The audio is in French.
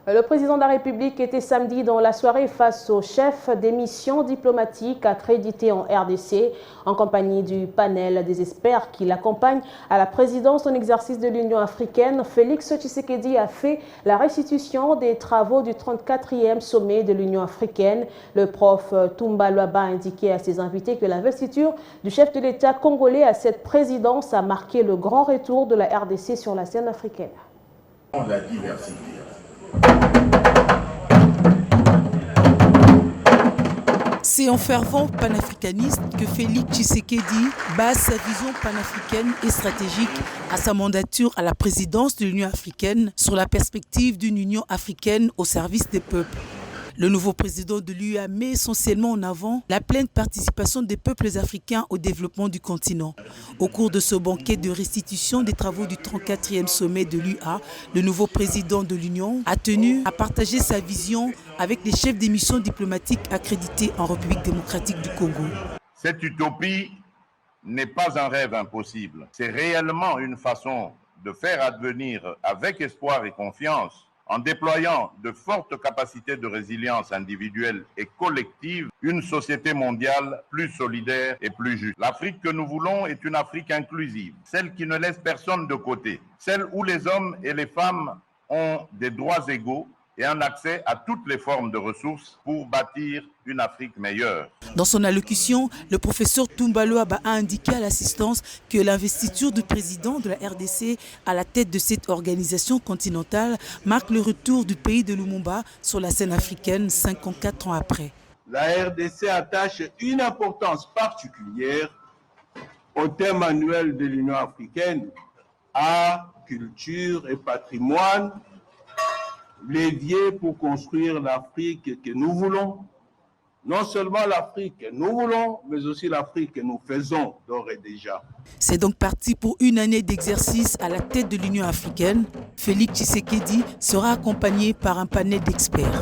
Le président de la République était samedi dans la soirée face au chef des missions diplomatiques accréditées en RDC, en compagnie du panel des experts qui l'accompagnent à la présidence en exercice de l'Union africaine. Félix Tshisekedi a fait la restitution des travaux du 34e sommet de l'Union africaine. Le prof Toumba Luaba a indiqué à ses invités que l'investiture du chef de l'État congolais à cette présidence a marqué le grand retour de la RDC sur la scène africaine. La diversité. C'est en fervent panafricaniste que Félix Tshisekedi base sa vision panafricaine et stratégique à sa mandature à la présidence de l'Union africaine sur la perspective d'une Union africaine au service des peuples. Le nouveau président de l'UA met essentiellement en avant la pleine participation des peuples africains au développement du continent. Au cours de ce banquet de restitution des travaux du 34e sommet de l'UA, le nouveau président de l'Union a tenu à partager sa vision avec les chefs des missions diplomatiques accrédités en République démocratique du Congo. Cette utopie n'est pas un rêve impossible. C'est réellement une façon de faire advenir avec espoir et confiance, en déployant de fortes capacités de résilience individuelle et collective, une société mondiale plus solidaire et plus juste. L'Afrique que nous voulons est une Afrique inclusive, celle qui ne laisse personne de côté, celle où les hommes et les femmes ont des droits égaux et un accès à toutes les formes de ressources pour bâtir une Afrique meilleure. Dans son allocution, le professeur Toumba Luaba a indiqué à l'assistance que l'investiture du président de la RDC à la tête de cette organisation continentale marque le retour du pays de Lumumba sur la scène africaine 54 ans après. La RDC attache une importance particulière au thème annuel de l'Union africaine, art, culture et patrimoine, levier pour construire l'Afrique que nous voulons. Non seulement l'Afrique que nous voulons, mais aussi l'Afrique que nous faisons d'ores et déjà. C'est donc parti pour une année d'exercice à la tête de l'Union africaine. Félix Tshisekedi sera accompagné par un panel d'experts.